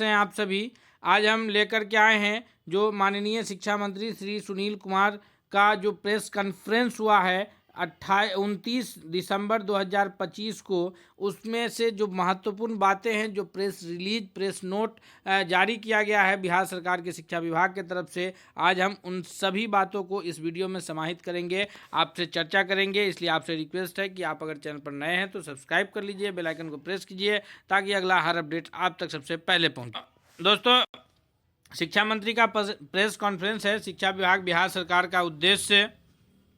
हैं आप सभी। आज हम लेकर के आए हैं जो माननीय शिक्षा मंत्री श्री सुनील कुमार का जो प्रेस कॉन्फ्रेंस हुआ है 29 दिसंबर 2025 को, उसमें से जो महत्वपूर्ण बातें हैं, जो प्रेस रिलीज प्रेस नोट जारी किया गया है बिहार सरकार के शिक्षा विभाग के तरफ से, आज हम उन सभी बातों को इस वीडियो में समाहित करेंगे, आपसे चर्चा करेंगे। इसलिए आपसे रिक्वेस्ट है कि आप अगर चैनल पर नए हैं तो सब्सक्राइब कर लीजिए, बेल आइकन को प्रेस कीजिए ताकि अगला हर अपडेट आप तक सबसे पहले पहुंचे। दोस्तों, शिक्षा मंत्री का प्रेस कॉन्फ्रेंस है। शिक्षा विभाग बिहार सरकार का उद्देश्य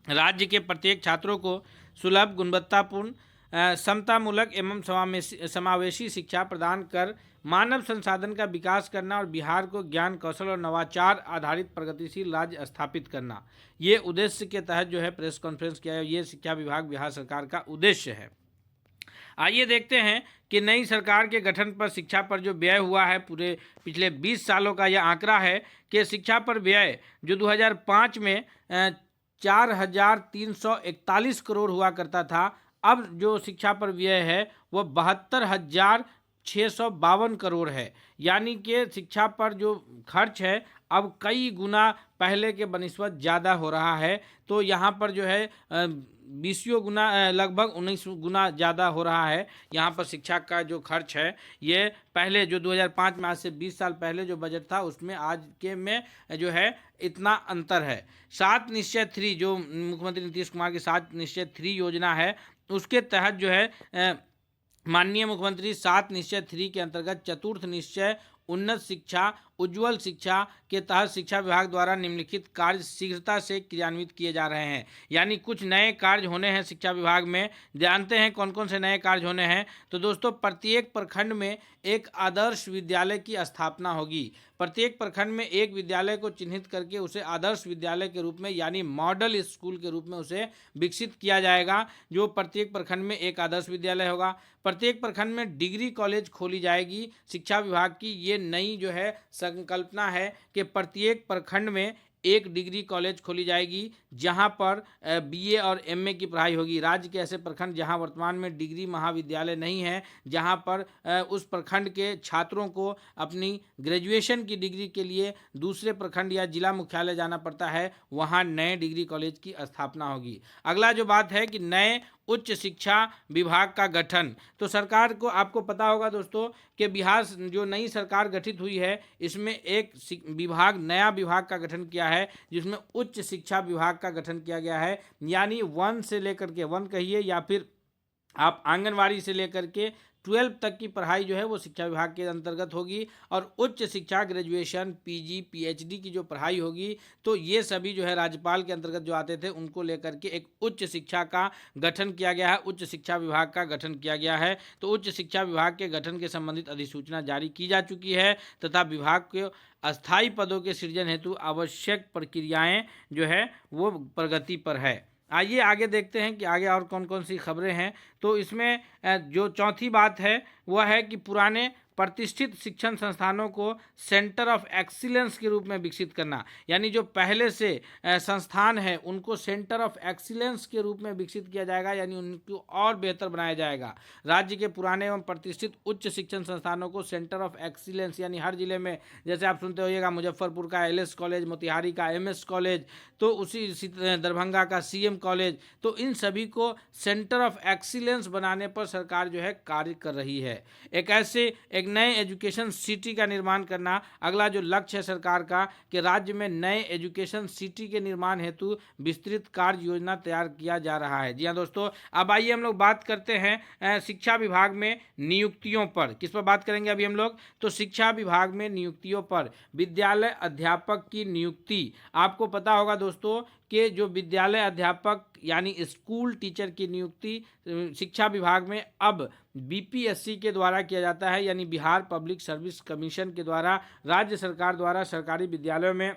राज्य के प्रत्येक छात्रों को सुलभ, गुणवत्तापूर्ण, समतामूलक एवं समावेशी शिक्षा प्रदान कर मानव संसाधन का विकास करना और बिहार को ज्ञान, कौशल और नवाचार आधारित प्रगतिशील राज्य स्थापित करना, ये उद्देश्य के तहत जो है प्रेस कॉन्फ्रेंस किया है। ये शिक्षा विभाग बिहार सरकार का उद्देश्य है। आइए देखते हैं कि नई सरकार के गठन पर शिक्षा पर जो व्यय हुआ है, पूरे पिछले 20 सालों का यह आंकड़ा है कि शिक्षा पर व्यय जो 2005 में 4,341 करोड़ हुआ करता था, अब जो शिक्षा पर व्यय है वह 72,652 करोड़ है। यानी कि शिक्षा पर जो खर्च है अब कई गुना पहले के बनिस्बत ज़्यादा हो रहा है। तो यहाँ पर जो है 20 गुना, लगभग 19 गुना ज़्यादा हो रहा है। यहाँ पर शिक्षा का जो खर्च है ये पहले जो 2005 में, आज से 20 साल पहले जो बजट था उसमें आज के में जो है इतना अंतर है। 7 निश्चय 3 जो मुख्यमंत्री नीतीश कुमार की 7 निश्चय 3 योजना है, उसके तहत जो है माननीय मुख्यमंत्री 7 निश्चय 3 के अंतर्गत चतुर्थ निश्चय उन्नत शिक्षा, उज्ज्वल शिक्षा के तहत शिक्षा विभाग द्वारा निम्नलिखित कार्य शीघ्रता से क्रियान्वित किए जा रहे हैं। यानी कुछ नए कार्य होने हैं शिक्षा विभाग में। जानते हैं कौन कौन से नए कार्य होने हैं। तो दोस्तों, प्रत्येक प्रखंड में एक आदर्श विद्यालय की स्थापना होगी। प्रत्येक प्रखंड में एक विद्यालय को चिन्हित करके उसे आदर्श विद्यालय के रूप में, यानी मॉडल स्कूल के रूप में उसे विकसित किया जाएगा। जो प्रत्येक प्रखंड में एक आदर्श विद्यालय होगा। प्रत्येक प्रखंड में डिग्री कॉलेज खोली जाएगी। शिक्षा विभाग की ये नई जो है संकल्पना है कि प्रत्येक प्रखंड में एक डिग्री कॉलेज खोली जाएगी, जहां पर बीए और एमए की पढ़ाई होगी। राज्य के ऐसे प्रखंड जहां वर्तमान में डिग्री महाविद्यालय नहीं है, जहां पर उस प्रखंड के छात्रों को अपनी ग्रेजुएशन की डिग्री के लिए दूसरे प्रखंड या जिला मुख्यालय जाना पड़ता है, वहां नए डिग्री कॉलेज की स्थापना होगी। अगला जो बात है कि नए उच्च शिक्षा विभाग का गठन। तो सरकार को, आपको पता होगा दोस्तों कि बिहार जो नई सरकार गठित हुई है इसमें एक विभाग, नया विभाग का गठन किया है, जिसमें उच्च शिक्षा विभाग का गठन किया गया है। यानी 1 से लेकर के 1 कहिए या फिर आप आंगनवाड़ी से लेकर के 12 तक की पढ़ाई जो है वो शिक्षा विभाग के अंतर्गत होगी। और उच्च शिक्षा, ग्रेजुएशन, पीजी, पीएचडी की जो पढ़ाई होगी, तो ये सभी जो है राज्यपाल के अंतर्गत जो आते थे उनको लेकर के एक उच्च शिक्षा का गठन किया गया है, उच्च शिक्षा विभाग का गठन किया गया है। तो उच्च शिक्षा विभाग के गठन के संबंधित अधिसूचना जारी की जा चुकी है तथा विभाग के अस्थायी पदों के सृजन हेतु आवश्यक प्रक्रियाएं जो है वो प्रगति पर है। आइए आगे देखते हैं कि आगे और कौन कौन सी खबरें हैं। तो इसमें जो चौथी बात है वह है कि पुराने प्रतिष्ठित शिक्षण संस्थानों को सेंटर ऑफ एक्सीलेंस के रूप में विकसित करना। यानी जो पहले से संस्थान है उनको सेंटर ऑफ एक्सीलेंस के रूप में विकसित किया जाएगा, यानी उनको और बेहतर बनाया जाएगा। राज्य के पुराने एवं प्रतिष्ठित उच्च शिक्षण संस्थानों को सेंटर ऑफ एक्सीलेंस, यानी हर जिले में, जैसे आप सुनते होइएगा मुजफ्फरपुर का एलएस कॉलेज, मोतिहारी का एमएस कॉलेज, तो उसी दरभंगा का सीएम कॉलेज, तो इन सभी को सेंटर ऑफ एक्सीलेंस बनाने पर सरकार जो है कार्य कर रही है। एक नए एजुकेशन सिटी का निर्माण करना अगला जो लक्ष्य है सरकार का, कि राज्य में नए एजुकेशन सिटी के निर्माण हेतु विस्तृत कार्य योजना तैयार किया जा रहा है। जी हाँ दोस्तों, अब आइए हम लोग बात करते हैं शिक्षा विभाग में नियुक्तियों पर। किस पर बात करेंगे अभी हम लोग? तो शिक्षा विभाग में नियुक्तियों पर। विद्यालय अध्यापक की नियुक्ति, आपको पता होगा दोस्तों कि जो विद्यालय अध्यापक यानी स्कूल टीचर की नियुक्ति शिक्षा विभाग में अब बीपीएससी के द्वारा किया जाता है, यानी बिहार पब्लिक सर्विस कमीशन के द्वारा, राज्य सरकार द्वारा सरकारी विद्यालयों में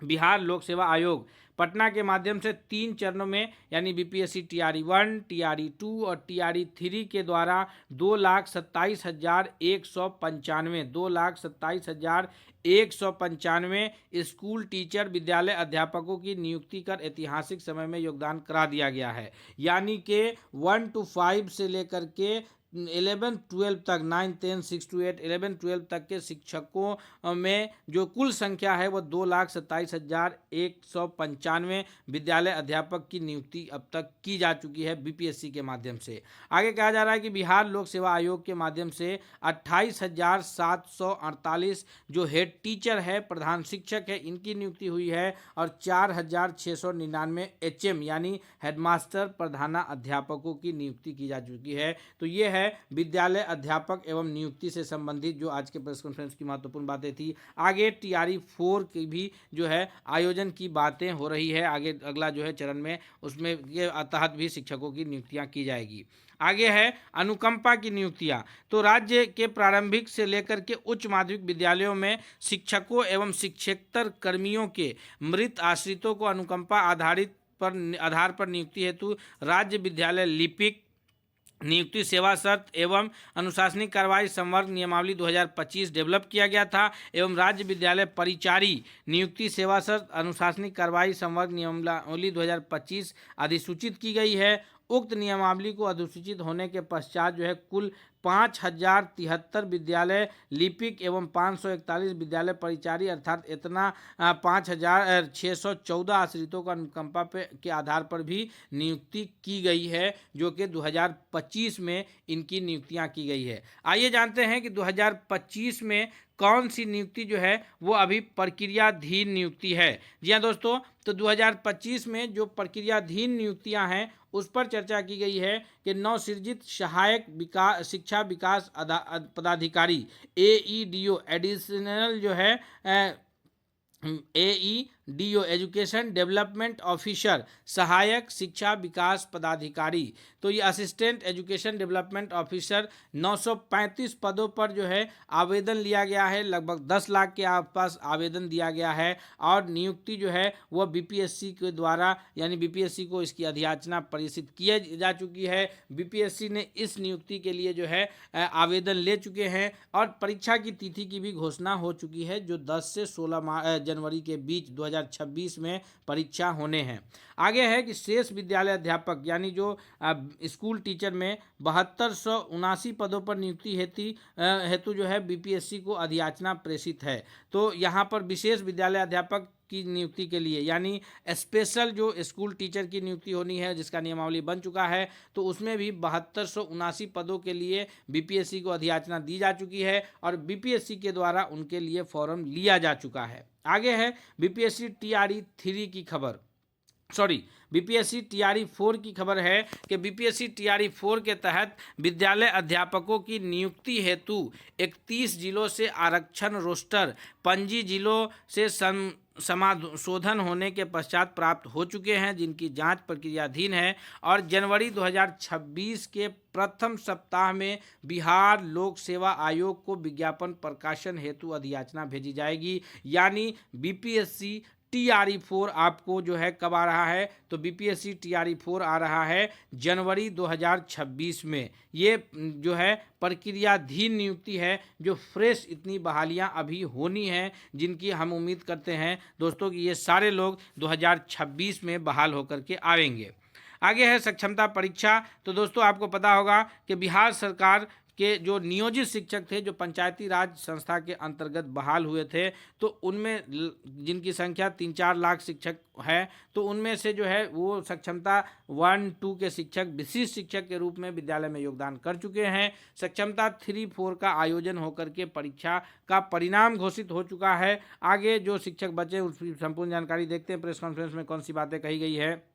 बिहार लोक सेवा आयोग पटना के माध्यम से 3 चरणों में, यानी बीपीएससी टीआरई 1, टीआरई 2 और टीआरई 3 के द्वारा 2,27,195 स्कूल टीचर, विद्यालय अध्यापकों की नियुक्ति कर ऐतिहासिक समय में योगदान करा दिया गया है। यानी कि 1 to 5 से लेकर के 11-12 तक 9, 10, 6 to 8 11-12 तक के शिक्षकों में जो कुल संख्या है वो 2,27,195 विद्यालय अध्यापक की नियुक्ति अब तक की जा चुकी है बीपीएससी के माध्यम से। आगे कहा जा रहा है कि बिहार लोक सेवा आयोग के माध्यम से 28,748 जो हेड टीचर है, प्रधान शिक्षक है, इनकी नियुक्ति हुई है और 4,699 एचएम यानी हेडमास्टर प्रधाना अध्यापकों की नियुक्ति की जा चुकी है। तो ये है विद्यालय अध्यापक एवं नियुक्ति से संबंधित जो आज के प्रेस कॉन्फ्रेंस की महत्वपूर्ण बातें थी। आगे टीआरई 4 की भी जो है आयोजन की बातें हो रही है, आगे अगला जो है चरण में उसमें ये तहत भी शिक्षकों की नियुक्तियां की जाएगी। आगे है अनुकंपा की नियुक्तियां। तो राज्य के प्रारंभिक से लेकर के उच्च माध्यमिक विद्यालयों में शिक्षकों एवं शिक्षकेतर कर्मियों के मृत आश्रितों को अनुकंपा आधार पर नियुक्ति हेतु राज्य विद्यालय लिपिक नियुक्ति सेवा शर्त एवं अनुशासनिक कार्रवाई संवर्ग नियमावली 2025 डेवलप किया गया था एवं राज्य विद्यालय परिचारी नियुक्ति सेवा शर्त अनुशासनिक कार्रवाई संवर्ग नियमावली 2025 अधिसूचित की गई है। उक्त नियमावली को अधिसूचित होने के पश्चात जो है कुल 5,073 विद्यालय लिपिक एवं 541 विद्यालय परिचारी अर्थात इतना 5,614 आश्रितों का अनुकंपा के आधार पर भी नियुक्ति की गई है, जो कि 2025 में इनकी नियुक्तियां की गई है। आइए जानते हैं कि 2025 में कौन सी नियुक्ति जो है वो अभी प्रक्रियाधीन नियुक्ति है। जी हाँ दोस्तों, तो 2025 में जो प्रक्रियाधीन नियुक्तियां हैं उस पर चर्चा की गई है कि नवसृजित सहायक शिक्षा विकास पदाधिकारी AEDO एडिशनल जो है AEDO एजुकेशन डेवलपमेंट ऑफिसर सहायक शिक्षा विकास पदाधिकारी, तो ये असिस्टेंट एजुकेशन डेवलपमेंट ऑफिसर 935 पदों पर जो है आवेदन लिया गया है। लगभग 10 लाख के आसपास आवेदन दिया गया है और नियुक्ति जो है वह बीपीएससी के द्वारा यानी बीपीएससी को इसकी अधियाचना प्रेषित की जा चुकी है। बीपीएससी ने इस नियुक्ति के लिए जो है आवेदन ले चुके हैं और परीक्षा की तिथि की भी घोषणा हो चुकी है, जो 10 से 16 जनवरी के बीच 2026 में परीक्षा होने हैं। आगे है कि शेष विद्यालय अध्यापक यानी जो स्कूल टीचर में 7279 पदों पर नियुक्ति हेतु जो है बीपीएससी को अधियाचना प्रेषित है। तो यहाँ पर विशेष विद्यालय अध्यापक की नियुक्ति के लिए यानी स्पेशल जो स्कूल टीचर की नियुक्ति होनी है जिसका नियमावली बन चुका है, तो उसमें भी 7279 पदों के लिए बीपीएससी को अधियाचना दी जा चुकी है और बीपीएससी के द्वारा उनके लिए फॉर्म लिया जा चुका है। आगे है बीपीएससी टीआरई 3 की खबर, बीपीएससी टीआरई 4 की खबर है कि बीपीएससी टीआरई 4 के तहत विद्यालय अध्यापकों की नियुक्ति हेतु 31 जिलों से आरक्षण रोस्टर पंजी जिलों से समाशोधन होने के पश्चात प्राप्त हो चुके हैं, जिनकी जांच प्रक्रियाधीन है और जनवरी 2026 के प्रथम सप्ताह में बिहार लोक सेवा आयोग को विज्ञापन प्रकाशन हेतु अधियाचना भेजी जाएगी। यानी बीपीएससी टीआरई 4 आपको जो है कब आ रहा है, तो बीपीएससी टीआरई 4 आ रहा है जनवरी 2026 में। ये जो है प्रक्रियाधीन नियुक्ति है, जो फ्रेश इतनी बहालियां अभी होनी हैं, जिनकी हम उम्मीद करते हैं दोस्तों कि ये सारे लोग 2026 में बहाल होकर के आएंगे। आगे है सक्षमता परीक्षा। तो दोस्तों आपको पता होगा कि बिहार सरकार के जो नियोजित शिक्षक थे जो पंचायती राज संस्था के अंतर्गत बहाल हुए थे, तो उनमें जिनकी संख्या 3-4 लाख शिक्षक है, तो उनमें से जो है वो सक्षमता 1-2 के शिक्षक विशिष्ट शिक्षक के रूप में विद्यालय में योगदान कर चुके हैं। सक्षमता 3-4 का आयोजन होकर के परीक्षा का परिणाम घोषित हो चुका है। आगे जो शिक्षक बचे उसकी संपूर्ण जानकारी देखते हैं प्रेस कॉन्फ्रेंस में कौन सी बातें कही गई है।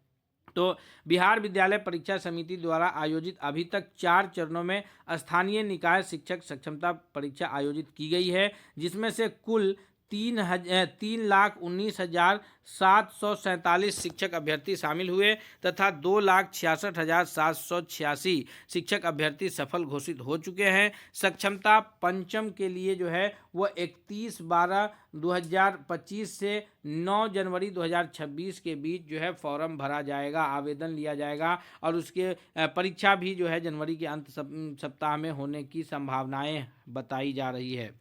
तो बिहार विद्यालय परीक्षा समिति द्वारा आयोजित अभी तक 4 चरणों में स्थानीय निकाय शिक्षक सक्षमता परीक्षा आयोजित की गई है, जिसमें से कुल 3,19,747 शिक्षक अभ्यर्थी शामिल हुए तथा 2,66,786 शिक्षक अभ्यर्थी सफल घोषित हो चुके हैं। सक्षमता पंचम के लिए जो है वह 31/12/2025 से 9 जनवरी 2026 के बीच जो है फॉर्म भरा जाएगा, आवेदन लिया जाएगा और उसके परीक्षा भी जो है जनवरी के अंत सप्ताह में होने की संभावनाएं बताई जा रही है।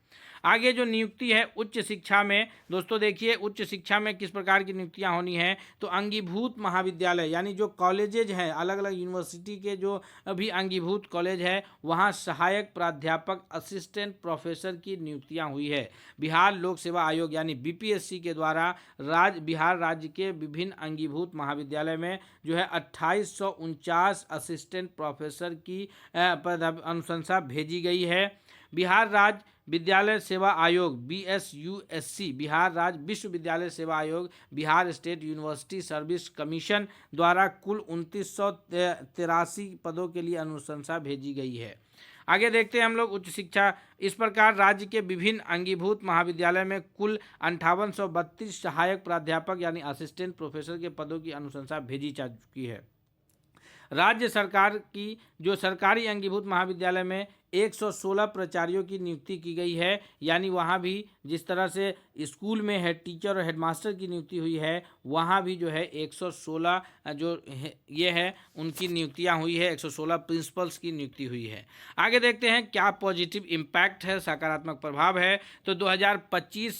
आगे जो नियुक्ति है उच्च शिक्षा में, दोस्तों देखिए उच्च शिक्षा में किस प्रकार की नियुक्तियां होनी है। तो अंगीभूत महाविद्यालय यानी जो कॉलेजेज हैं, अलग अलग यूनिवर्सिटी के जो अभी अंगीभूत कॉलेज है, वहाँ सहायक प्राध्यापक असिस्टेंट प्रोफेसर की नियुक्तियां हुई है। बिहार लोक सेवा आयोग यानी बीपीएससी के द्वारा बिहार राज्य के विभिन्न अंगीभूत महाविद्यालय में जो है 2849 असिस्टेंट प्रोफेसर की अनुशंसा भेजी गई है। बिहार राज्य विद्यालय सेवा आयोग BSUSC, बिहार राज्य विश्वविद्यालय सेवा आयोग, Bihar state university service commission द्वारा कुल 2983 पदों के लिए अनुशंसा भेजी गई है। आगे देखते हैं हम लोग उच्च शिक्षा। इस प्रकार राज्य के विभिन्न अंगीभूत महाविद्यालय में कुल 5832 सहायक प्राध्यापक यानी असिस्टेंट प्रोफेसर के पदों की अनुशंसा भेजी जा चुकी है। राज्य सरकार की जो सरकारी अंगीभूत महाविद्यालय में 116 प्राचार्यों की नियुक्ति की गई है, यानी वहाँ भी जिस तरह से स्कूल में हेड टीचर और हेडमास्टर की नियुक्ति हुई है, वहाँ भी जो है 116 जो ये है उनकी नियुक्तियाँ हुई है, 116 प्रिंसिपल्स की नियुक्ति हुई है। आगे देखते हैं क्या पॉजिटिव इम्पैक्ट है, सकारात्मक प्रभाव है। तो 2005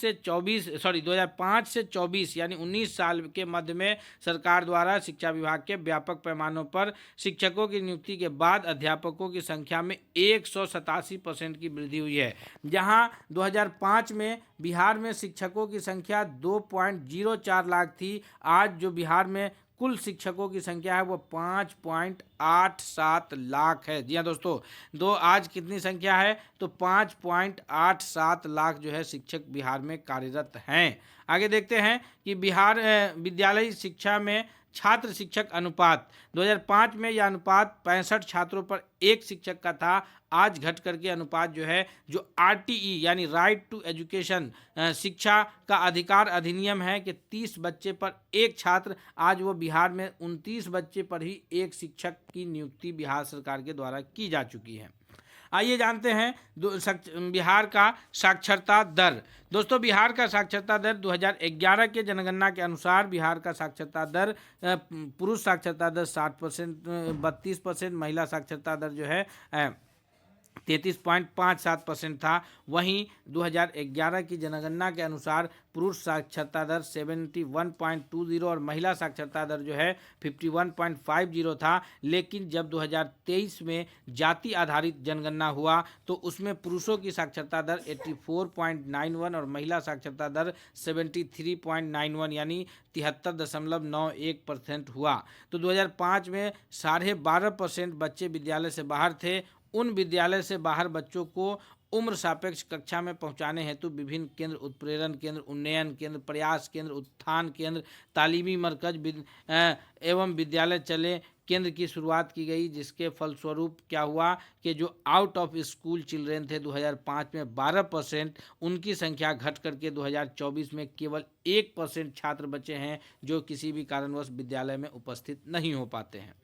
से 24 यानी 19 साल के मध्य में सरकार द्वारा शिक्षा विभाग के व्यापक पैमानों पर शिक्षकों की नियुक्ति के बाद अध्यापकों की संख्या में 187% की वृद्धि हुई है। जहां 2005 में बिहार में शिक्षकों की संख्या 2.04 लाख थी, आज जो बिहार में कुल शिक्षकों की संख्या है वो 5.87 लाख है। जी हाँ दोस्तों, आज कितनी संख्या है तो 5.87 लाख जो है शिक्षक बिहार में कार्यरत हैं। आगे देखते हैं कि बिहार विद्यालयी शिक्षा में छात्र शिक्षक अनुपात 2005 में यह अनुपात 65 छात्रों पर एक शिक्षक का था। आज घट करके अनुपात जो है जो RTE यानी राइट टू एजुकेशन शिक्षा का अधिकार अधिनियम है कि 30 बच्चे पर एक छात्र, आज वो बिहार में 29 बच्चे पर ही एक शिक्षक की नियुक्ति बिहार सरकार के द्वारा की जा चुकी है। आइए जानते हैं बिहार का साक्षरता दर। दोस्तों बिहार का साक्षरता दर 2011 के जनगणना के अनुसार बिहार का साक्षरता दर पुरुष साक्षरता दर 60%, 32%, महिला साक्षरता दर जो है 33.57% था। वहीं 2011 की जनगणना के अनुसार पुरुष साक्षरता दर 71.20 और महिला साक्षरता दर जो है 51.50 था। लेकिन जब 2023 में जाति आधारित जनगणना हुआ तो उसमें पुरुषों की साक्षरता दर 84.91 और महिला साक्षरता दर 73.91 यानी 73.91% हुआ। तो 2005 में 12.5% बच्चे विद्यालय से बाहर थे। उन विद्यालय से बाहर बच्चों को उम्र सापेक्ष कक्षा में पहुंचाने हेतु विभिन्न केंद्र, उत्प्रेरण केंद्र, उन्नयन केंद्र, प्रयास केंद्र, उत्थान केंद्र, तालीमी मरकज एवं विद्यालय चले केंद्र की शुरुआत की गई, जिसके फलस्वरूप क्या हुआ कि जो आउट ऑफ स्कूल चिल्ड्रेन थे 2005 में 12%, उनकी संख्या घट करके 2024 में केवल 1% छात्र बचे हैं जो किसी भी कारणवश विद्यालय में उपस्थित नहीं हो पाते हैं।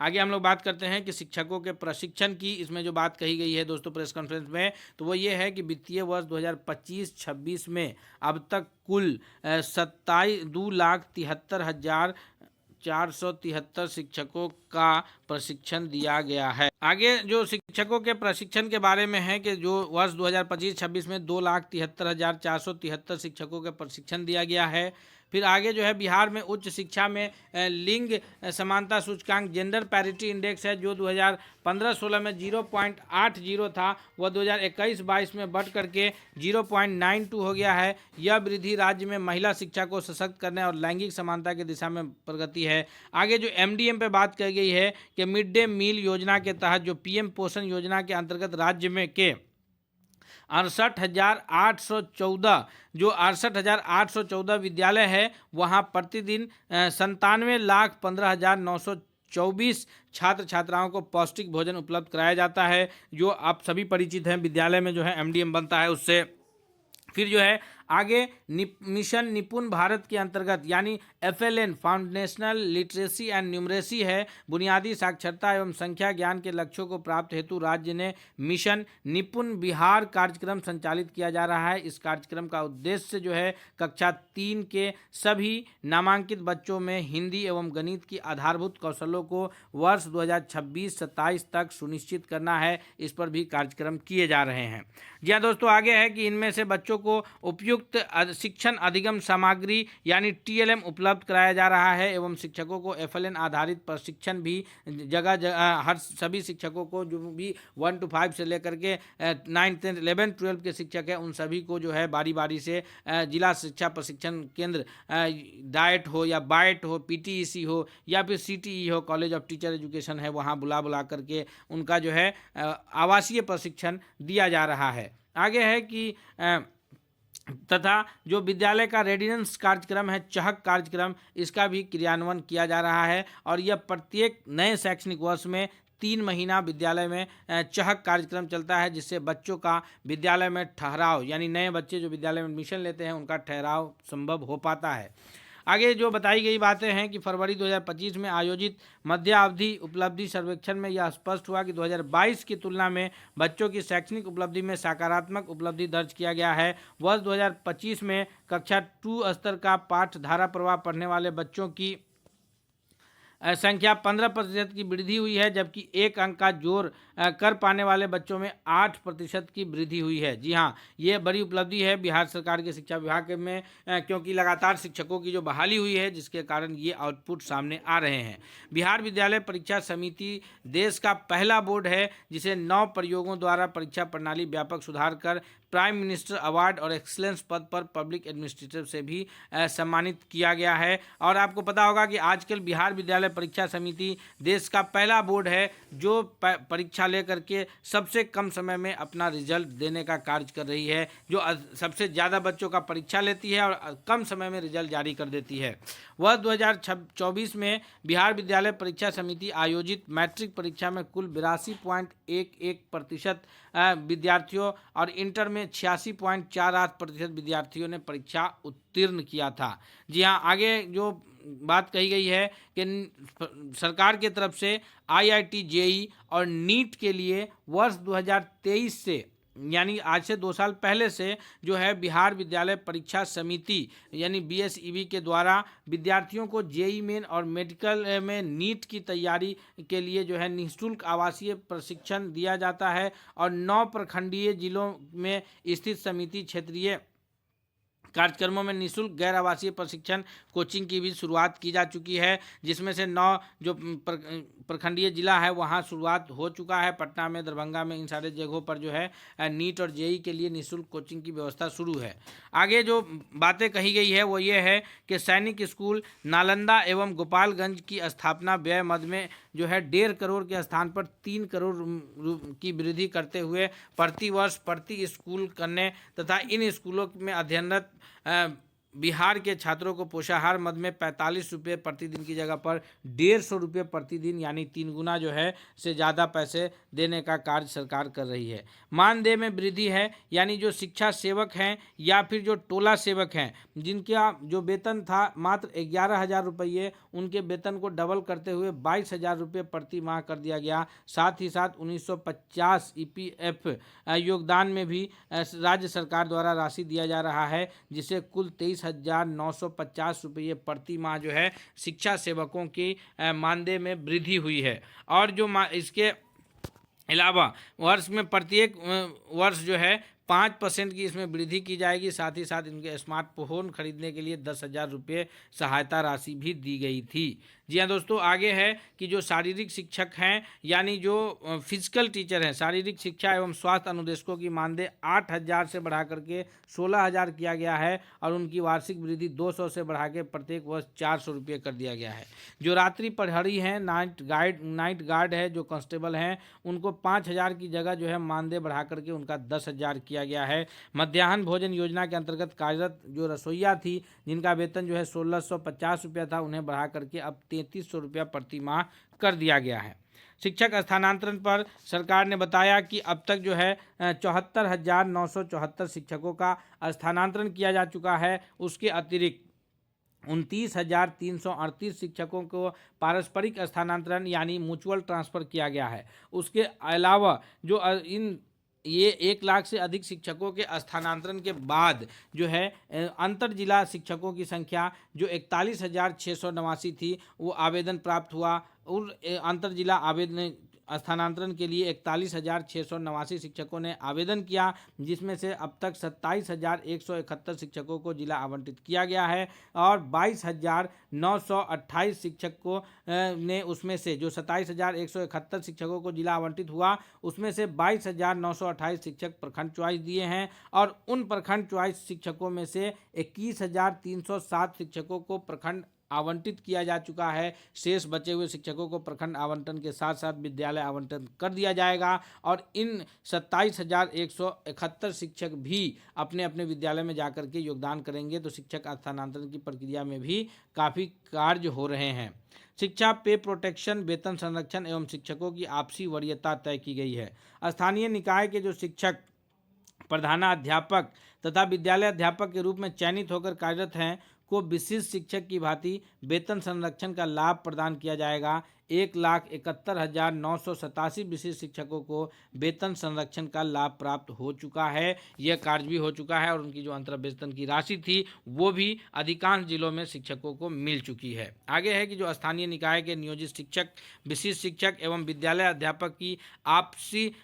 आगे हम लोग बात करते हैं कि शिक्षकों के प्रशिक्षण की, इसमें जो बात कही गई है दोस्तों प्रेस कॉन्फ्रेंस में, तो वो ये है कि वित्तीय वर्ष 2025-26 में अब तक कुल 2,73,473 शिक्षकों का प्रशिक्षण दिया गया है। आगे जो शिक्षकों के प्रशिक्षण के बारे में है कि जो वर्ष 2025-26 में 2,73,473 शिक्षकों का प्रशिक्षण दिया गया है। फिर आगे जो है बिहार में उच्च शिक्षा में लिंग समानता सूचकांक जेंडर पैरिटी इंडेक्स है जो 2015-16 में 0.80 था, वह 2021-22 में बढ़ करके 0.92 हो गया है। यह वृद्धि राज्य में महिला शिक्षा को सशक्त करने और लैंगिक समानता की दिशा में प्रगति है। आगे जो MDM पे बात कही गई है कि मिड डे मील योजना के तहत जो PM पोषण योजना के अंतर्गत राज्य में के 68,814 विद्यालय है, वहाँ प्रतिदिन 97,15,924 छात्र छात्राओं को पौष्टिक भोजन उपलब्ध कराया जाता है, जो आप सभी परिचित हैं। विद्यालय में जो है MDM बनता है उससे। फिर जो है आगे मिशन निपुण भारत के अंतर्गत यानी FLN foundational literacy and numeracy है, बुनियादी साक्षरता एवं संख्या ज्ञान के लक्ष्यों को प्राप्त हेतु राज्य ने मिशन निपुण बिहार कार्यक्रम संचालित किया जा रहा है। इस कार्यक्रम का उद्देश्य जो है कक्षा 3 के सभी नामांकित बच्चों में हिंदी एवं गणित की आधारभूत कौशलों को वर्ष 2026-27 तक सुनिश्चित करना है। इस पर भी कार्यक्रम किए जा रहे हैं। जी हाँ दोस्तों, आगे है कि इनमें से बच्चों को उपयुक्त शिक्षण अधिगम सामग्री यानी TLM उपलब्ध कराया जा रहा है एवं शिक्षकों को FLN आधारित प्रशिक्षण भी जगह जगह हर सभी शिक्षकों को जो भी 1 to 5 से लेकर के 9, 10, 11, 12 के शिक्षक हैं उन सभी को जो है बारी बारी से जिला शिक्षा प्रशिक्षण केंद्र डाइट हो या बाइट हो, PTEC हो या फिर CTE हो, कॉलेज ऑफ टीचर एजुकेशन है, वहाँ बुला करके उनका जो है आवासीय प्रशिक्षण दिया जा रहा है। आगे है कि तथा जो विद्यालय का रेडिडेंस कार्यक्रम है, चहक कार्यक्रम, इसका भी क्रियान्वयन किया जा रहा है और यह प्रत्येक नए शैक्षणिक वर्ष में 3 महीना विद्यालय में चहक कार्यक्रम चलता है, जिससे बच्चों का विद्यालय में ठहराव यानी नए बच्चे जो विद्यालय में एडमिशन लेते हैं उनका ठहराव संभव हो पाता है। आगे जो बताई गई बातें हैं कि फरवरी 2025 में आयोजित मध्यावधि उपलब्धि सर्वेक्षण में यह स्पष्ट हुआ कि 2022 की तुलना में बच्चों की शैक्षणिक उपलब्धि में सकारात्मक उपलब्धि दर्ज किया गया है। वर्ष 2025 में कक्षा 2 स्तर का पाठ धारा प्रवाह पढ़ने वाले बच्चों की संख्या 15% की वृद्धि हुई है, जबकि 1 अंक का जोर कर पाने वाले बच्चों में 8% की वृद्धि हुई है। जी हाँ, ये बड़ी उपलब्धि है बिहार सरकार के शिक्षा विभाग में, क्योंकि लगातार शिक्षकों की जो बहाली हुई है जिसके कारण ये आउटपुट सामने आ रहे हैं। बिहार विद्यालय परीक्षा समिति देश का पहला बोर्ड है जिसे 9 प्रयोगों द्वारा परीक्षा प्रणाली व्यापक सुधार कर प्राइम मिनिस्टर अवार्ड और एक्सीलेंस पद पर पब्लिक एडमिनिस्ट्रेटर से भी सम्मानित किया गया है। और आपको पता होगा कि आजकल बिहार विद्यालय परीक्षा समिति देश का पहला बोर्ड है जो परीक्षा लेकर के सबसे कम समय में अपना रिजल्ट देने का कार्य कर रही है, जो सबसे ज़्यादा बच्चों का परीक्षा लेती है और कम समय में रिजल्ट जारी कर देती है। वर्ष 2024 में बिहार विद्यालय परीक्षा समिति आयोजित मैट्रिक परीक्षा में कुल 82.11% विद्यार्थियों और इंटर में 86.48% विद्यार्थियों ने परीक्षा उत्तीर्ण किया था। जी हाँ, आगे जो बात कही गई है कि सरकार की तरफ से IIT JEE और नीट के लिए वर्ष 2023 से यानी आज से 2 साल पहले से जो है बिहार विद्यालय परीक्षा समिति यानी BSEB के द्वारा विद्यार्थियों को JEE मेन और मेडिकल में नीट की तैयारी के लिए जो है निःशुल्क आवासीय प्रशिक्षण दिया जाता है और 9 प्रखंडीय जिलों में स्थित समिति क्षेत्रीय कार्यक्रमों में निःशुल्क गैर आवासीय प्रशिक्षण कोचिंग की भी शुरुआत की जा चुकी है, जिसमें से 9 जो प्रखंडीय जिला है वहाँ शुरुआत हो चुका है। पटना में, दरभंगा में, इन सारे जगहों पर जो है नीट और JEE के लिए निःशुल्क कोचिंग की व्यवस्था शुरू है। आगे जो बातें कही गई है वो ये है कि सैनिक स्कूल नालंदा एवं गोपालगंज की स्थापना व्यय मद में जो है 1.5 करोड़ के स्थान पर 3 करोड़ की वृद्धि करते हुए प्रति वर्ष प्रति स्कूल करने तथा इन स्कूलों में अध्ययनरत बिहार के छात्रों को पोषाहार मद में 45 रुपये प्रतिदिन की जगह पर 150 रुपये प्रतिदिन यानी 3 गुना जो है से ज़्यादा पैसे देने का कार्य सरकार कर रही है। मानदेय में वृद्धि है, यानी जो शिक्षा सेवक हैं या फिर जो टोला सेवक हैं जिनका जो वेतन था मात्र 11,000 रुपये, उनके वेतन को डबल करते हुए 22,000 रुपये प्रति माह कर दिया गया। साथ ही साथ 1950 EPF योगदान में भी राज्य सरकार द्वारा राशि दिया जा रहा है, जिसे कुल 23,950 रुपये प्रति माह जो है शिक्षा सेवकों की मानदेय में वृद्धि हुई है। और जो इसके अलावा वर्ष में प्रत्येक वर्ष जो है 5% की इसमें वृद्धि की जाएगी। साथ ही साथ इनके स्मार्टफोन खरीदने के लिए 10,000 रुपये सहायता राशि भी दी गई थी। जी हाँ दोस्तों, आगे है कि जो शारीरिक शिक्षक हैं यानी जो फिजिकल टीचर हैं, शारीरिक शिक्षा एवं स्वास्थ्य अनुदेशकों की मानदेय 8,000 से बढ़ा करके 16,000 किया गया है और उनकी वार्षिक वृद्धि 200 से बढ़ा के प्रत्येक वर्ष 400 रुपये कर दिया गया है। जो रात्रि प्रहरी हैं, नाइट गार्ड है, जो कांस्टेबल हैं, उनको 5,000 की जगह जो है मानदेय बढ़ा करके उनका 10,000 किया गया है। मध्याह्न भोजन योजना के अंतर्गत कार्यरत जो रसोइया थी जिनका वेतन जो है 1,650 रुपया था, उन्हें बढ़ा करके अब 3,300 रुपया प्रति माह कर दिया गया है। शिक्षक स्थानांतरण पर सरकार ने बताया कि अब तक जो है 74,974 शिक्षकों का स्थानांतरण किया जा चुका है। उसके अतिरिक्त 29,338 शिक्षकों को पारस्परिक स्थानांतरण यानी म्यूचुअल ट्रांसफ़र किया गया है। उसके अलावा जो इन ये 1 लाख से अधिक शिक्षकों के स्थानांतरण के बाद जो है अंतर जिला शिक्षकों की संख्या जो 41,689 थी वो आवेदन प्राप्त हुआ। और अंतर जिला आवेदन स्थानांतरण के लिए 41,689 शिक्षकों ने आवेदन किया, जिसमें से अब तक 27,171 शिक्षकों को जिला आवंटित किया गया है और 22,928 शिक्षक को ने उसमें से जो 27,171 शिक्षकों को जिला आवंटित हुआ उसमें से 22,928 शिक्षक प्रखंड चॉइस दिए हैं और उन प्रखंड चॉइस शिक्षकों में से 21,307 शिक्षकों को प्रखंड आवंटित किया जा चुका है। शेष बचे हुए शिक्षकों को प्रखंड आवंटन के साथ साथ विद्यालय आवंटन कर दिया जाएगा और इन 27,171 शिक्षक भी अपने अपने विद्यालय में जाकर के योगदान करेंगे। तो शिक्षक स्थानांतरण की प्रक्रिया में भी काफ़ी कार्य हो रहे हैं। शिक्षा पे प्रोटेक्शन, वेतन संरक्षण एवं शिक्षकों की आपसी वरीयता तय की गई है। स्थानीय निकाय के जो शिक्षक प्रधानाध्यापक तथा विद्यालय अध्यापक के रूप में चयनित होकर कार्यरत हैं को विशिष्ट शिक्षक की भांति वेतन संरक्षण का लाभ प्रदान किया जाएगा। 1,71,987 विशिष्ट शिक्षकों को वेतन संरक्षण का लाभ प्राप्त हो चुका है। यह कार्य भी हो चुका है और उनकी जो अंतर्वेतन की राशि थी वो भी अधिकांश जिलों में शिक्षकों को मिल चुकी है। आगे है कि जो स्थानीय निकाय के नियोजित शिक्षक, विशिष्ट शिक्षक एवं विद्यालय अध्यापक की आपसी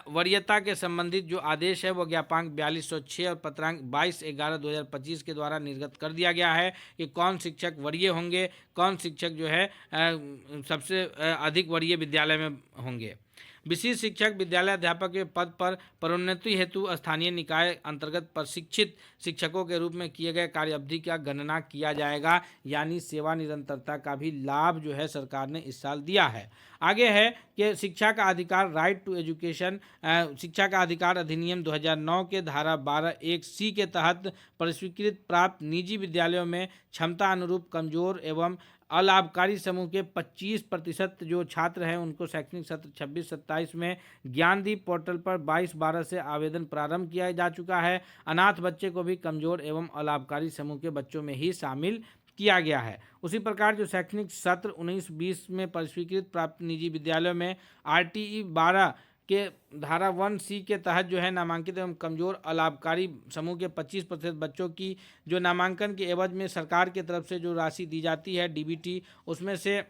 वरीयता के संबंधित जो आदेश है वो ज्ञापांक 4206 और पत्रांक 22/11/2025 के द्वारा निर्गत कर दिया गया है कि कौन शिक्षक वरीय होंगे, कौन शिक्षक जो है सबसे अधिक वरीय विद्यालय में होंगे। विशिष्ट शिक्षक विद्यालय अध्यापक के पद पर पदोन्नति हेतु स्थानीय निकाय अंतर्गत प्रशिक्षित शिक्षकों के रूप में किए गए कार्य अवधि का गणना किया जाएगा, यानी सेवा निरंतरता का भी लाभ जो है सरकार ने इस साल दिया है। आगे है कि शिक्षा का अधिकार, राइट टू एजुकेशन, शिक्षा का अधिकार अधिनियम 2009 के धारा 12(1)(c) के तहत प्रस्वीकृत प्राप्त निजी विद्यालयों में क्षमता अनुरूप कमजोर एवं अलाभकारी समूह के 25% जो छात्र हैं उनको शैक्षणिक सत्र 26-27 में ज्ञानदीप पोर्टल पर 22/12 से आवेदन प्रारंभ किया जा चुका है। अनाथ बच्चे को भी कमजोर एवं अलाभकारी समूह के बच्चों में ही शामिल किया गया है। उसी प्रकार जो शैक्षणिक सत्र 19-20 में प्रस्वीकृत प्राप्त निजी विद्यालयों में RTE 12 के धारा 1C के तहत जो है नामांकित एवं कमजोर अलाभकारी समूह के 25% बच्चों की जो नामांकन के एवज में सरकार की तरफ से जो राशि दी जाती है DBT, उसमें से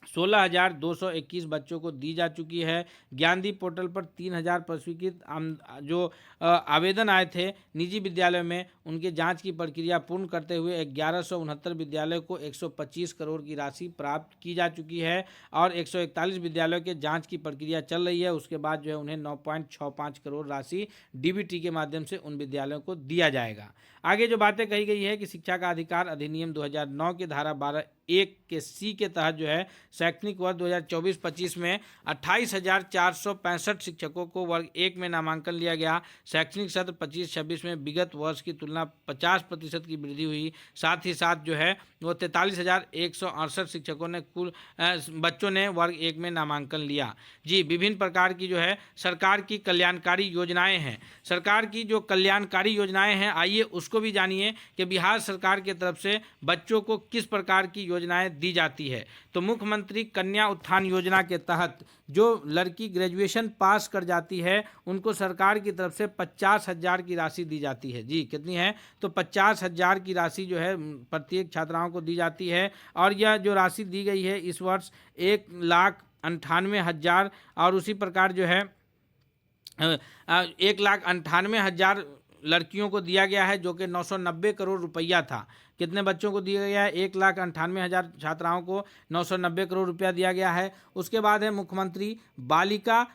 16,221 बच्चों को दी जा चुकी है। ज्ञानदीप पोर्टल पर 3,000 प्रस्वीकृत जो आवेदन आए थे निजी विद्यालयों में, उनके जांच की प्रक्रिया पूर्ण करते हुए 1169 विद्यालयों को 125 करोड़ की राशि प्राप्त की जा चुकी है और 141 विद्यालयों के जांच की प्रक्रिया चल रही है। उसके बाद जो है उन्हें 9.65 करोड़ राशि DBT के माध्यम से उन विद्यालयों को दिया जाएगा। आगे जो बातें कही गई है कि शिक्षा का अधिकार अधिनियम 2009 के धारा 12(1) के C के तहत जो है शैक्षणिक वर्ष 2024-25 में 28,465 शिक्षकों को वर्ग 1 में नामांकन लिया गया। शैक्षणिक सत्र 25-26 में विगत वर्ष की तुलना 50% की वृद्धि हुई। साथ ही साथ जो है वो 43,168 शिक्षकों ने कुल बच्चों ने वर्ग 1 में नामांकन लिया। जी, विभिन्न प्रकार की जो है सरकार की कल्याणकारी योजनाएं हैं। सरकार की जो कल्याणकारी योजनाएं हैं, आइए उसको भी जानिए कि बिहार सरकार की तरफ से बच्चों को किस प्रकार की योजनाएं दी जाती है। तो मुख्यमंत्री कन्या उत्थान योजना के तहत जो लड़की ग्रेजुएशन पास कर जाती है उनको सरकार की तरफ से 50,000 की राशि दी जाती है। जी, कितनी है? तो 50,000 की राशि जो है प्रत्येक छात्राओं को दी जाती है और यह जो राशि दी गई है इस वर्ष 1,98,000 और उसी प्रकार जो है 1,98,000 लड़कियों को दिया गया है, जो कि 990 करोड़ रुपया था। कितने बच्चों को दिया गया है? 1,98,000 छात्राओं को 990 करोड़ रुपया दिया गया है। उसके बाद है मुख्यमंत्री बालिका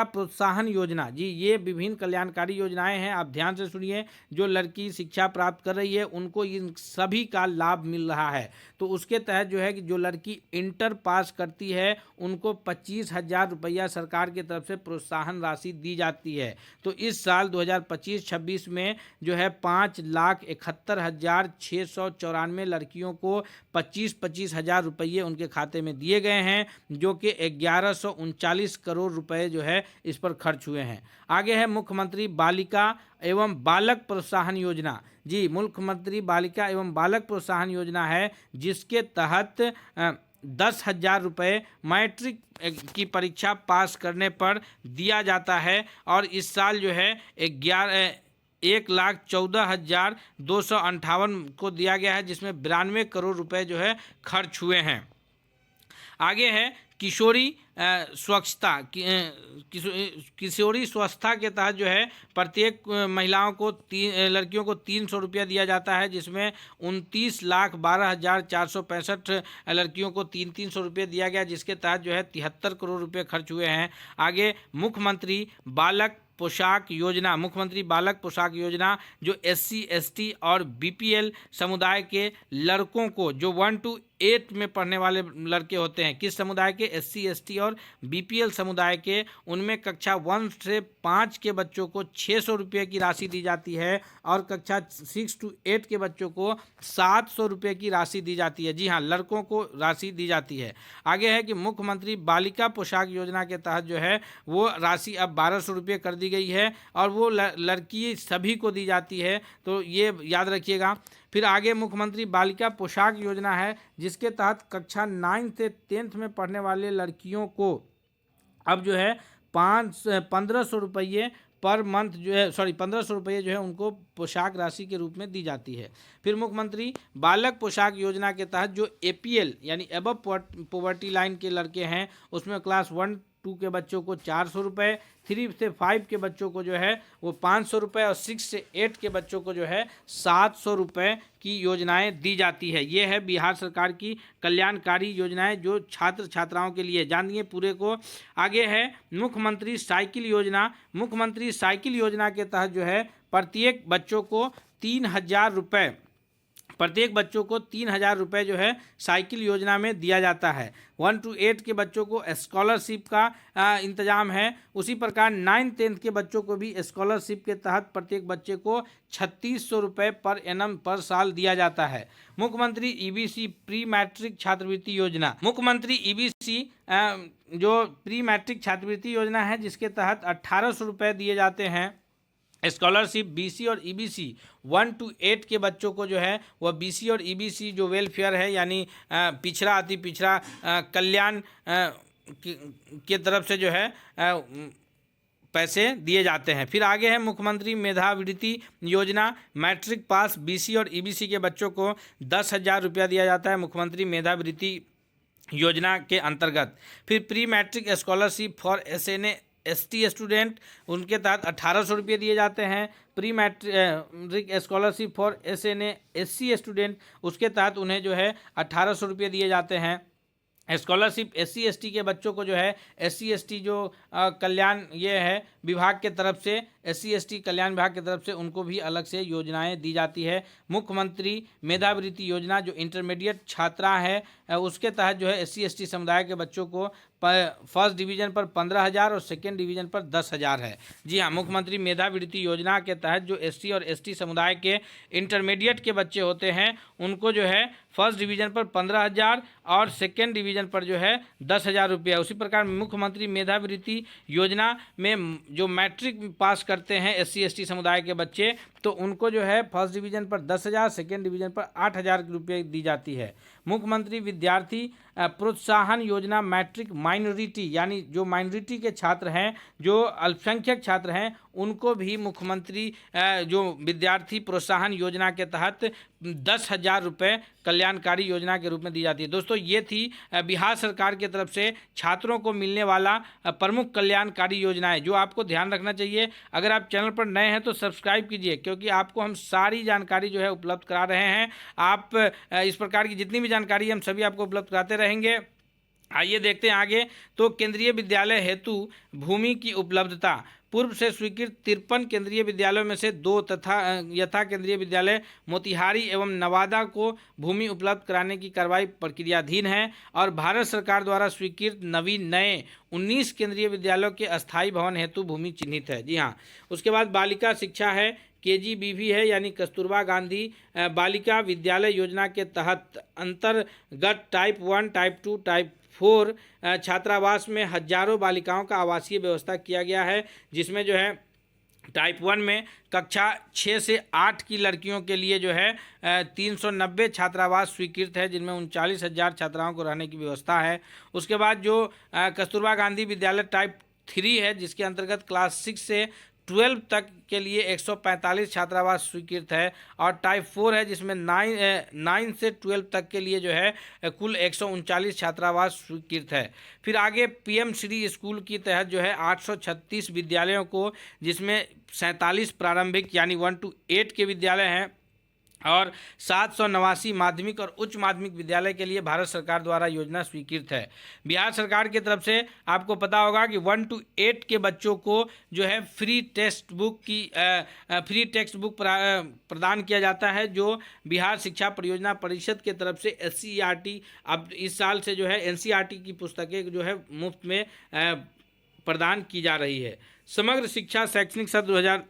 प्रोत्साहन योजना। जी, ये विभिन्न कल्याणकारी योजनाएं हैं, आप ध्यान से सुनिए। जो लड़की शिक्षा प्राप्त कर रही है उनको इन सभी का लाभ मिल रहा है। तो उसके तहत जो है कि जो लड़की इंटर पास करती है उनको 25,000 रुपया सरकार की तरफ से प्रोत्साहन राशि दी जाती है। तो इस साल 2025-26 में जो है 5,71,694 लड़कियों को 25-25 हज़ार रुपये उनके खाते में दिए गए हैं, जो कि 1139 करोड़ रुपए जो है इस पर खर्च हुए हैं। आगे है मुख्यमंत्री बालिका एवं बालक प्रोत्साहन योजना। जी, मुख्यमंत्री बालिका एवं बालक प्रोत्साहन योजना है, जिसके तहत 10,000 रुपये मैट्रिक की परीक्षा पास करने पर दिया जाता है और इस साल जो है 1,14,258 को दिया गया है, जिसमें 92 करोड़ रुपए जो है खर्च हुए हैं। आगे है किशोरी स्वच्छता किशोरी स्वच्छता के तहत जो है प्रत्येक महिलाओं को लड़कियों को 300 रुपया दिया जाता है, जिसमें 29,12,465 लड़कियों को 300 रुपये दिया गया, जिसके तहत जो है 73 करोड़ रुपये खर्च हुए हैं। आगे मुख्यमंत्री बालक पोशाक योजना, मुख्यमंत्री बालक पोशाक योजना जो SC ST और BPL समुदाय के लड़कों को, जो 1 to 8 में पढ़ने वाले लड़के होते हैं, किस समुदाय के, SC ST और BPL समुदाय के, उनमें कक्षा 1 से 5 के बच्चों को 600 रुपये की राशि दी जाती है और कक्षा 6 to 8 के बच्चों को 700 रुपये की राशि दी जाती है। जी हाँ, लड़कों को राशि दी जाती है। आगे है कि मुख्यमंत्री बालिका पोशाक योजना के तहत जो है वो राशि अब 1200 रुपये कर दी गई है और वो लड़की सभी को दी जाती है, तो ये याद रखिएगा। फिर आगे मुख्यमंत्री बालिका पोशाक योजना है, जिसके तहत कक्षा 9 से 10th में पढ़ने वाले लड़कियों को अब जो है 1500 रुपये पर मंथ जो है 1500 रुपये जो है उनको पोशाक राशि के रूप में दी जाती है। फिर मुख्यमंत्री बालक पोशाक योजना के तहत जो APL यानी एबव पॉवर्टी लाइन के लड़के हैं, उसमें क्लास 1-2 के बच्चों को 400 रुपये, 3 से 5 के बच्चों को जो है वो 500 रुपये और 6 से 8 के बच्चों को जो है 700 रुपये की योजनाएं दी जाती है। ये है बिहार सरकार की कल्याणकारी योजनाएं जो छात्र छात्राओं के लिए, जानिए पूरे को। आगे है मुख्यमंत्री साइकिल योजना। मुख्यमंत्री साइकिल योजना के तहत जो है प्रत्येक बच्चों को 3,000 रुपये, प्रत्येक बच्चों को 3,000 रुपये जो है साइकिल योजना में दिया जाता है। 1 to 8 के बच्चों को स्कॉलरशिप का इंतजाम है। उसी प्रकार 9-10 के बच्चों को भी स्कॉलरशिप के तहत प्रत्येक बच्चे को 3,600 रुपये पर एनम पर साल दिया जाता है। मुख्यमंत्री EBC प्री मैट्रिक छात्रवृत्ति योजना। मुख्यमंत्री EBC जो प्री मैट्रिक छात्रवृत्ति योजना है, जिसके तहत 1,800 रुपये दिए जाते हैं। स्कॉलरशिप BC और EBC 1 to 8 के बच्चों को जो है वह BC और EBC जो वेलफेयर है यानी पिछड़ा अति पिछड़ा कल्याण के तरफ से जो है पैसे दिए जाते हैं। फिर आगे है मुख्यमंत्री मेधावृत्ति योजना। मैट्रिक पास BC और EBC के बच्चों को 10,000 रुपया दिया जाता है मुख्यमंत्री मेधावृत्ति योजना के अंतर्गत। फिर pre matric scholarship for SNA ST student, उनके तहत 1,800 रुपये दिए जाते हैं। Pre matric scholarship for SNA SC student, उसके तहत उन्हें जो है 1,800 रुपये दिए जाते हैं। स्कॉलरशिप SC ST के बच्चों को जो है SC ST जो कल्याण ये है विभाग के तरफ से, SC ST कल्याण विभाग की तरफ से उनको भी अलग से योजनाएं दी जाती है। मुख्यमंत्री मेधावृत्ति योजना जो इंटरमीडिएट छात्रा है, उसके तहत जो है SC ST समुदाय के बच्चों को फर्स्ट डिवीज़न पर 15,000 और सेकेंड डिवीज़न पर 10,000 है। जी हाँ, मुख्यमंत्री मेधावृत्ति योजना के तहत जो SC और ST समुदाय के इंटरमीडिएट के बच्चे होते हैं उनको जो है फर्स्ट डिवीज़न पर 15,000 और सेकेंड डिवीज़न पर जो है 10,000 रुपया। उसी प्रकार मुख्यमंत्री मेधावृत्ति योजना में जो मैट्रिक पास करते हैं SC ST समुदाय के बच्चे, तो उनको जो है फर्स्ट डिवीज़न पर 10,000, सेकेंड डिवीज़न पर 8,000 रुपये दी जाती है। मुख्यमंत्री विद्यार्थी प्रोत्साहन योजना मैट्रिक माइनॉरिटी यानी जो माइनॉरिटी के छात्र हैं, जो अल्पसंख्यक छात्र हैं, उनको भी मुख्यमंत्री जो विद्यार्थी प्रोत्साहन योजना के तहत 10,000 रुपये कल्याणकारी योजना के रूप में दी जाती है। दोस्तों, ये थी बिहार सरकार की तरफ से छात्रों को मिलने वाला प्रमुख कल्याणकारी योजनाएं, जो आपको ध्यान रखना चाहिए। अगर आप चैनल पर नए हैं तो सब्सक्राइब कीजिए, क्योंकि आपको हम सारी जानकारी जो है उपलब्ध करा रहे हैं। आप इस प्रकार की जितनी भी जानकारी हम सभी आपको उपलब्ध कराते रहेंगे। आइए देखते हैं आगे। तो केंद्रीय विद्यालय हेतु भूमि की उपलब्धता, पूर्व से स्वीकृत 53 केंद्रीय विद्यालयों में से 2 तथा यथा केंद्रीय विद्यालय मोतिहारी एवं नवादा को भूमि उपलब्ध कराने की कार्रवाई प्रक्रियाधीन है और भारत सरकार द्वारा स्वीकृत नवीन नए 19 केंद्रीय विद्यालयों के अस्थायी भवन हेतु भूमि चिन्हित है। जी हाँ। उसके बाद बालिका शिक्षा है, KGBV है, यानी कस्तूरबा गांधी बालिका विद्यालय योजना के तहत अंतर्गत टाइप 1, टाइप 2, टाइप 4 छात्रावास में हजारों बालिकाओं का आवासीय व्यवस्था किया गया है, जिसमें जो है टाइप 1 में कक्षा 6 से 8 की लड़कियों के लिए जो है 390 छात्रावास स्वीकृत है, जिनमें 39,000 छात्राओं को रहने की व्यवस्था है। उसके बाद जो कस्तूरबा गांधी विद्यालय टाइप 3 है, जिसके अंतर्गत क्लास 6 से 12 तक के लिए 145 छात्रावास स्वीकृत है, और टाइप 4 है जिसमें 9 से 12 तक के लिए जो है कुल 139 छात्रावास स्वीकृत है। फिर आगे PM श्री स्कूल की तहत जो है 836 विद्यालयों को, जिसमें 47 प्रारंभिक यानी 1 to 8 के विद्यालय हैं और 789 माध्यमिक और उच्च माध्यमिक विद्यालय के लिए भारत सरकार द्वारा योजना स्वीकृत है। बिहार सरकार की तरफ से आपको पता होगा कि 1 to 8 के बच्चों को जो है फ्री टेक्स्ट बुक प्रदान किया जाता है, जो बिहार शिक्षा परियोजना परिषद के तरफ से SCERT अब इस साल से जो है NCERT की पुस्तकें जो है मुफ्त में प्रदान की जा रही है। समग्र शिक्षा शैक्षणिक सत्र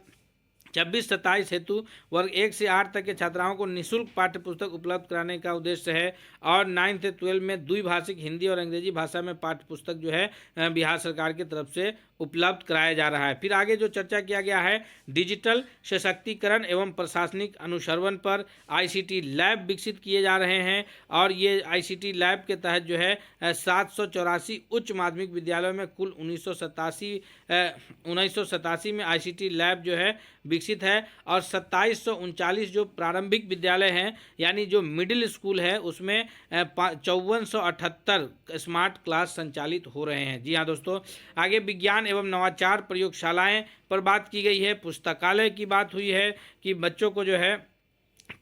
2026-27 हेतु वर्ग 1 से 8 तक के छात्राओं को निःशुल्क पाठ्य पुस्तक उपलब्ध कराने का उद्देश्य है और 9 से 12 में द्विभाषिक हिंदी और अंग्रेजी भाषा में पाठ्य पुस्तक जो है बिहार सरकार की तरफ से उपलब्ध कराया जा रहा है। फिर आगे जो चर्चा किया गया है डिजिटल सशक्तिकरण एवं प्रशासनिक अनुश्रवण पर ICT लैब विकसित किए जा रहे हैं और ये ICT लैब के तहत जो है 784 उच्च माध्यमिक विद्यालयों में कुल 1987 में ICT लैब जो है विकसित है और 2739 जो प्रारंभिक विद्यालय हैं यानी जो मिडिल स्कूल है उसमें 5478 स्मार्ट क्लास संचालित हो रहे हैं। जी हाँ दोस्तों, आगे विज्ञान एवं नवाचार प्रयोगशालाएं पर बात की गई है। पुस्तकालय की बात हुई है कि बच्चों को जो है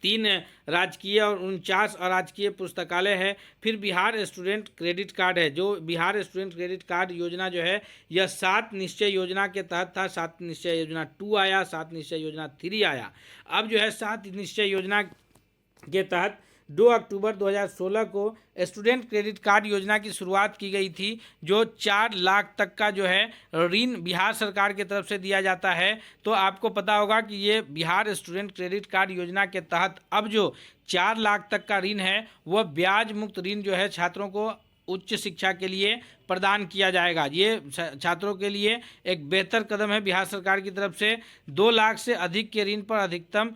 3 राजकीय और 49 अराजकीय पुस्तकालय है। फिर बिहार स्टूडेंट क्रेडिट कार्ड है, जो बिहार स्टूडेंट क्रेडिट कार्ड योजना जो है यह 7 निश्चय योजना के तहत था। 7 निश्चय योजना 2 आया, 7 निश्चय योजना 3 आया। अब जो है 7 निश्चय योजना के तहत 2 अक्टूबर 2016 को स्टूडेंट क्रेडिट कार्ड योजना की शुरुआत की गई थी, जो 4 लाख तक का जो है ऋण बिहार सरकार की तरफ से दिया जाता है। तो आपको पता होगा कि ये बिहार स्टूडेंट क्रेडिट कार्ड योजना के तहत अब जो 4 लाख तक का ऋण है वह ब्याज मुक्त ऋण जो है छात्रों को उच्च शिक्षा के लिए प्रदान किया जाएगा। ये छात्रों के लिए एक बेहतर कदम है बिहार सरकार की तरफ से। 2 लाख से अधिक के ऋण पर अधिकतम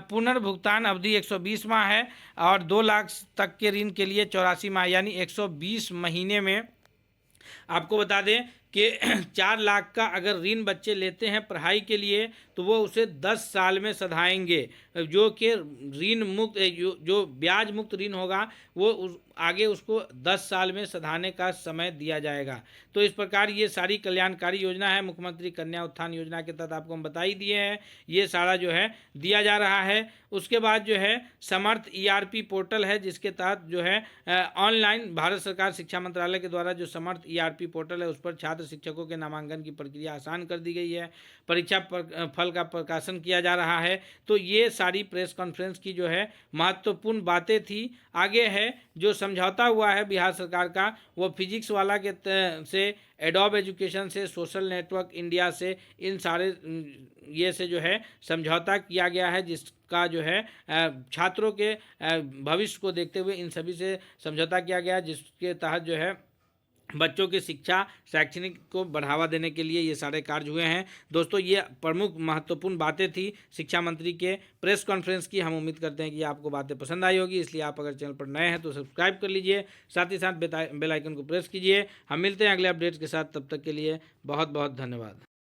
पुनर्भुगतान अवधि 120 माह है और 2 लाख तक के ऋण के लिए 84 माह यानी 120 महीने में। आपको बता दें कि 4 लाख का अगर ऋण बच्चे लेते हैं पढ़ाई के लिए तो वो उसे 10 साल में सधाएंगे, जो कि ऋण मुक्त जो ब्याज मुक्त ऋण होगा वो आगे उसको 10 साल में सधाने का समय दिया जाएगा। तो इस प्रकार ये सारी कल्याणकारी योजना है। मुख्यमंत्री कन्या उत्थान योजना के तहत आपको हम बता ही दिए हैं, ये सारा जो है दिया जा रहा है। उसके बाद जो है समर्थ ERP पोर्टल है, जिसके तहत जो है ऑनलाइन भारत सरकार शिक्षा मंत्रालय के द्वारा जो समर्थ ERP पोर्टल है उस पर छात्र शिक्षकों के नामांकन की प्रक्रिया आसान कर दी गई है। परीक्षा फल का प्रकाशन किया जा रहा है। तो ये सारी प्रेस कॉन्फ्रेंस की जो है महत्वपूर्ण बातें थी। आगे है जो समझौता हुआ है बिहार सरकार का, वो फिजिक्स वाला के से एडोब एजुकेशन से, सोशल नेटवर्क इंडिया से, इन सारे ये से जो है समझौता किया गया है, जिसका जो है छात्रों के भविष्य को देखते हुए इन सभी से समझौता किया गया, जिसके तहत जो है बच्चों की शिक्षा शैक्षणिक को बढ़ावा देने के लिए ये सारे कार्य हुए हैं। दोस्तों ये प्रमुख महत्वपूर्ण बातें थी शिक्षा मंत्री के प्रेस कॉन्फ्रेंस की। हम उम्मीद करते हैं कि आपको बातें पसंद आई होगी, इसलिए आप अगर चैनल पर नए हैं तो सब्सक्राइब कर लीजिए, साथ ही साथ बेल आइकन को प्रेस कीजिए। हम मिलते हैं अगले अपडेट्स के साथ, तब तक के लिए बहुत बहुत धन्यवाद।